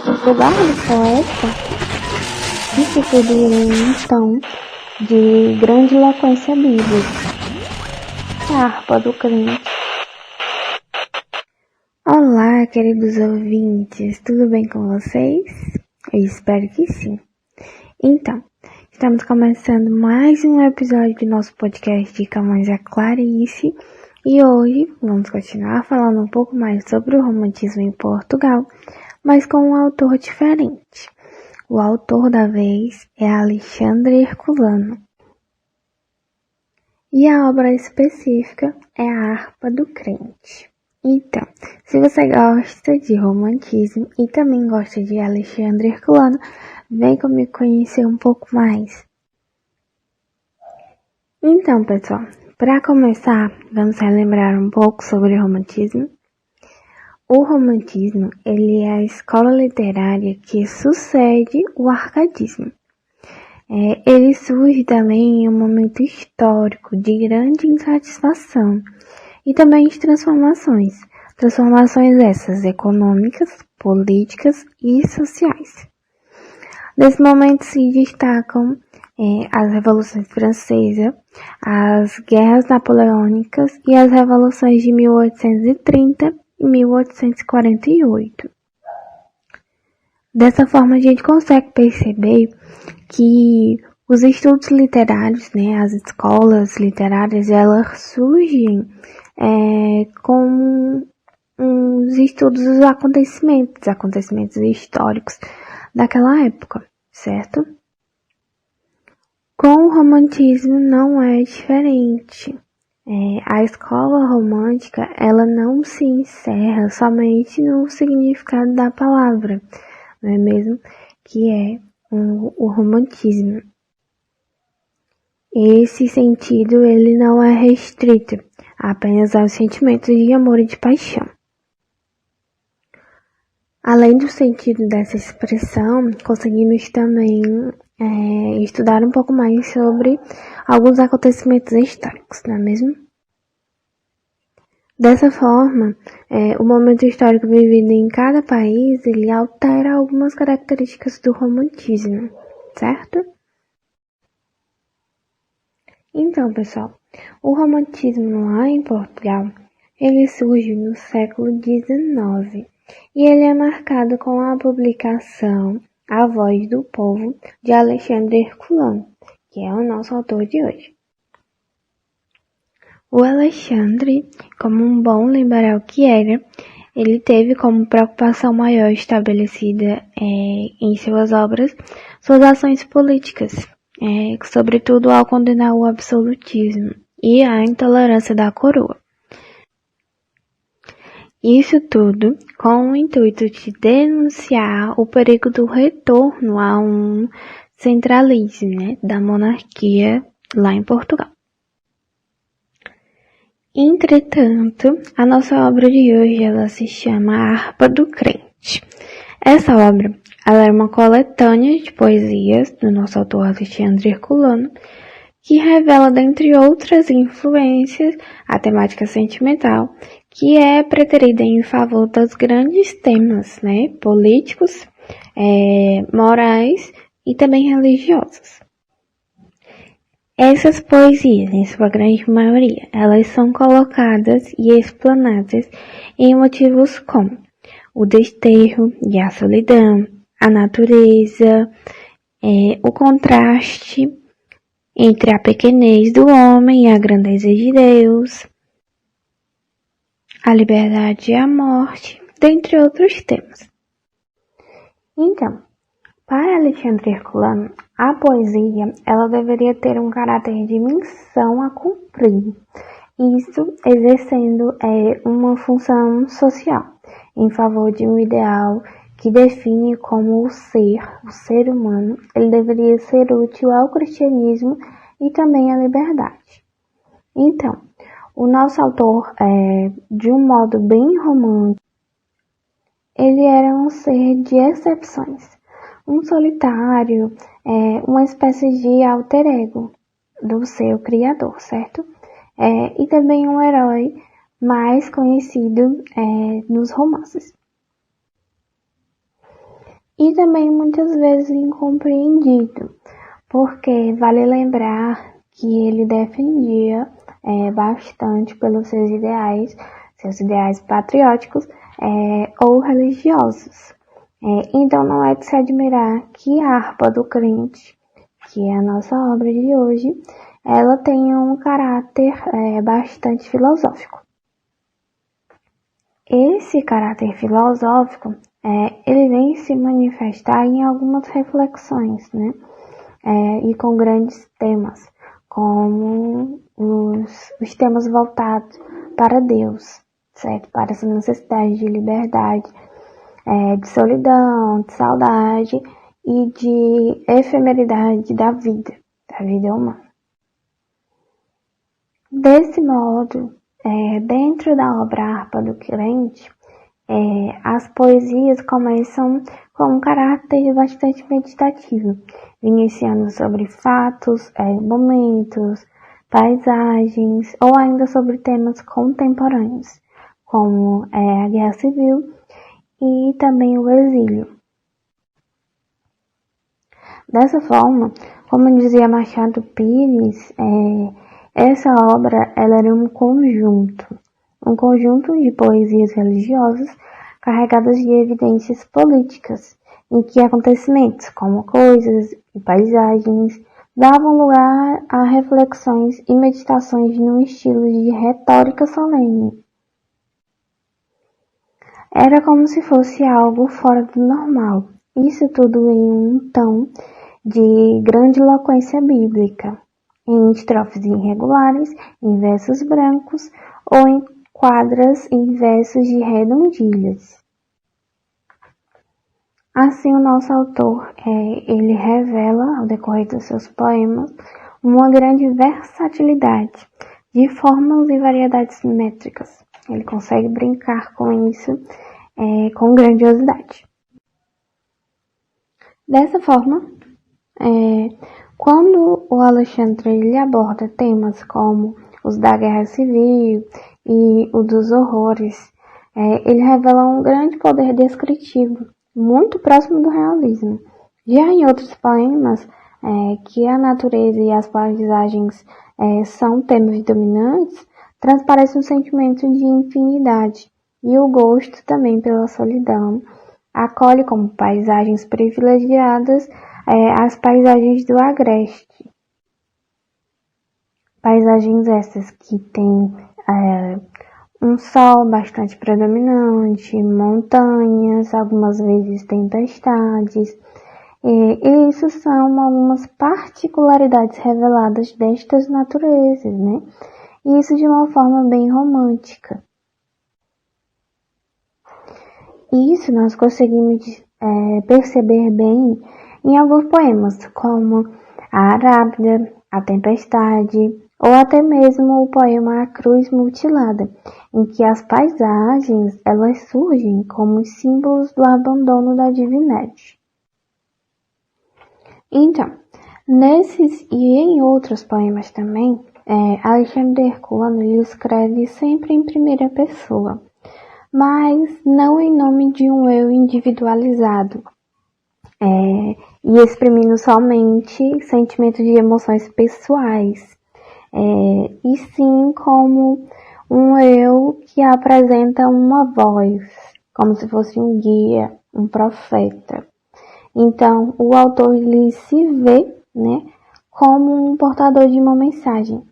O bardo poeta, isso seria então de grande eloquência bíblica, a harpa do crente. Olá, queridos ouvintes, tudo bem com vocês? Eu espero que sim. Então, estamos começando mais um episódio do nosso podcast de Camões e Clarice, e hoje vamos continuar falando um pouco mais sobre o romantismo em Portugal, mas com um autor diferente. O autor da vez é Alexandre Herculano. E a obra específica é a Harpa do Crente. Então, se você gosta de romantismo e também gosta de Alexandre Herculano, vem comigo conhecer um pouco mais. Então, pessoal, para começar, vamos relembrar um pouco sobre o romantismo. O romantismo, ele é a escola literária que sucede o arcadismo. Ele surge também em um momento histórico de grande insatisfação e também de transformações essas econômicas, políticas e sociais. Nesse momento se destacam as revoluções francesas, as guerras napoleônicas e as revoluções de 1830 e 1848. Dessa forma a gente consegue perceber que os estudos literários, as escolas literárias, elas surgem com os estudos dos acontecimentos históricos daquela época, certo? Com o romantismo não é diferente. A escola romântica, ela não se encerra somente no significado da palavra, não é mesmo? Que é o romantismo. Esse sentido, ele não é restrito apenas aos sentimentos de amor e de paixão. Além do sentido dessa expressão, conseguimos também estudar um pouco mais sobre alguns acontecimentos históricos, não é mesmo? Dessa forma, o momento histórico vivido em cada país, ele altera algumas características do romantismo, certo? Então, pessoal, o romantismo lá em Portugal, ele surge no século XIX e ele é marcado com a publicação A Voz do Povo, de Alexandre Herculano, que é o nosso autor de hoje. O Alexandre, como um bom liberal que era, ele teve como preocupação maior estabelecida em suas obras suas ações políticas, sobretudo ao condenar o absolutismo e a intolerância da coroa. Isso tudo com o intuito de denunciar o perigo do retorno a um centralismo, da monarquia lá em Portugal. Entretanto, a nossa obra de hoje ela se chama A Harpa do Crente. Essa obra ela é uma coletânea de poesias do nosso autor Alexandre Herculano, que revela, dentre outras influências, a temática sentimental, que é preterida em favor dos grandes temas, políticos, morais e também religiosos. Essas poesias, em sua grande maioria, elas são colocadas e explanadas em motivos como o desterro e a solidão, a natureza, o contraste entre a pequenez do homem e a grandeza de Deus, a liberdade e a morte, dentre outros temas. Então, para Alexandre Herculano, a poesia ela deveria ter um caráter de missão a cumprir, isso exercendo uma função social, em favor de um ideal que define como o ser humano, ele deveria ser útil ao cristianismo e também à liberdade. Então, o nosso autor, de um modo bem romântico, ele era um ser de exceções, um solitário, uma espécie de alter ego do seu criador, certo? E também um herói mais conhecido nos romances. e também muitas vezes incompreendido, porque vale lembrar que ele defendia bastante pelos seus ideais patrióticos ou religiosos. Então não é de se admirar que a Harpa do Crente, que é a nossa obra de hoje, ela tenha um caráter bastante filosófico. Esse caráter filosófico, ele vem se manifestar em algumas reflexões, né? E com grandes temas, como os temas voltados para Deus, certo? Para essa necessidade de liberdade, de solidão, de saudade e de efemeridade da vida humana. Desse modo, dentro da obra Harpa do Crente, as poesias começam com um caráter bastante meditativo, iniciando sobre fatos, momentos, paisagens ou ainda sobre temas contemporâneos, como a Guerra Civil e também o exílio. Dessa forma, como dizia Machado Pires, essa obra ela era um conjunto de poesias religiosas carregadas de evidências políticas, em que acontecimentos como coisas e paisagens davam lugar a reflexões e meditações num estilo de retórica solene. Era como se fosse algo fora do normal, isso tudo em um tom de grande eloquência bíblica, em estrofes irregulares, em versos brancos ou em quadras em versos de redondilhas. Assim, o nosso autor, ele revela, ao decorrer dos seus poemas, uma grande versatilidade de formas e variedades métricas. Ele consegue brincar com isso com grandiosidade. Dessa forma, quando o Alexandre ele aborda temas como os da Guerra Civil e o dos horrores, ele revela um grande poder descritivo, muito próximo do realismo. Já em outros poemas, que a natureza e as paisagens são temas dominantes, transparece um sentimento de infinidade e o gosto também pela solidão. Acolhe como paisagens privilegiadas as paisagens do Agreste. Paisagens essas que têm um sol bastante predominante, montanhas, algumas vezes tempestades. E isso são algumas particularidades reveladas destas naturezas, né? E isso de uma forma bem romântica. Isso nós conseguimos perceber bem em alguns poemas, como a Arábida, a Tempestade, ou até mesmo o poema A Cruz Mutilada, em que as paisagens elas surgem como símbolos do abandono da divindade. Então, nesses e em outros poemas também, Alexandre Herculano ele escreve sempre em primeira pessoa, mas não em nome de um eu individualizado, e exprimindo somente sentimentos de emoções pessoais, e sim como um eu que apresenta uma voz, como se fosse um guia, um profeta. Então, o autor ele se vê, né, como um portador de uma mensagem.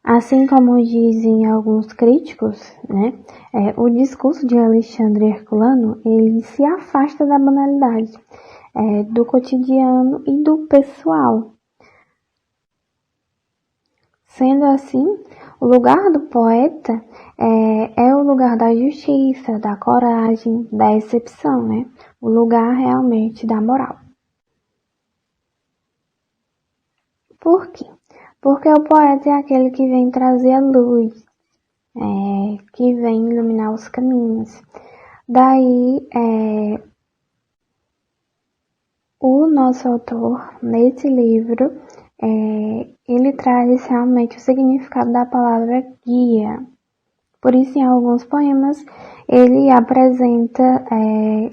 Assim como dizem alguns críticos, né, o discurso de Alexandre Herculano ele se afasta da banalidade, do cotidiano e do pessoal. Sendo assim, o lugar do poeta é o lugar da justiça, da coragem, da excepção, né? O lugar realmente da moral. Por quê? Porque o poeta é aquele que vem trazer a luz, que vem iluminar os caminhos. Daí, o nosso autor, nesse livro, ele traz realmente o significado da palavra guia, Por isso, em alguns poemas, ele apresenta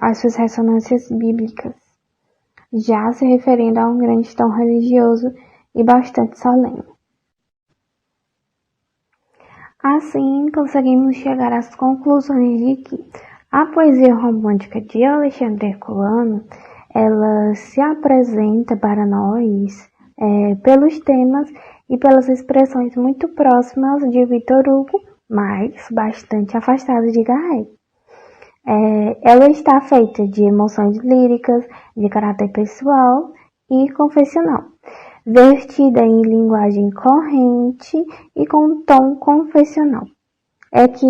as suas ressonâncias bíblicas, já se referindo a um grande tom religioso e bastante solene. Assim, conseguimos chegar às conclusões de que a poesia romântica de Alexandre Herculano, ela se apresenta para nós pelos temas e pelas expressões muito próximas de Victor Hugo, mas bastante afastadas de Garrett. Ela está feita de emoções líricas, de caráter pessoal e confessional, vestida em linguagem corrente e com tom confessional. É que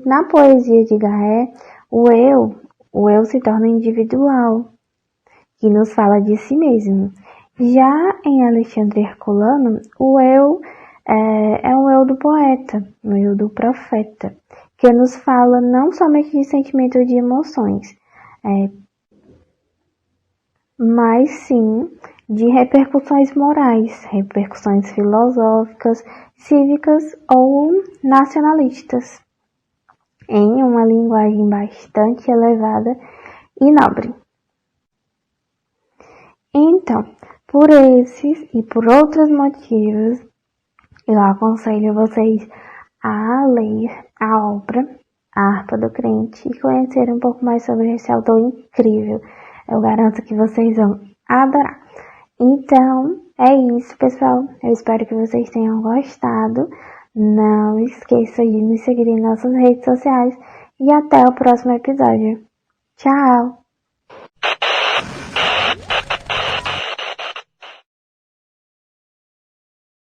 na poesia de Garrett, o eu se torna individual, que nos fala de si mesmo. Já em Alexandre Herculano, o eu é o eu do poeta, o eu do profeta, que nos fala não somente de sentimento de emoções, mas sim de repercussões morais, repercussões filosóficas, cívicas ou nacionalistas, em uma linguagem bastante elevada e nobre. Então, por esses e por outros motivos, eu aconselho vocês a ler a obra A Harpa do Crente e conhecer um pouco mais sobre esse autor incrível. Eu garanto que vocês vão adorar. Então, é isso, pessoal. Eu espero que vocês tenham gostado. Não esqueça de nos seguir em nossas redes sociais e até o próximo episódio. Tchau!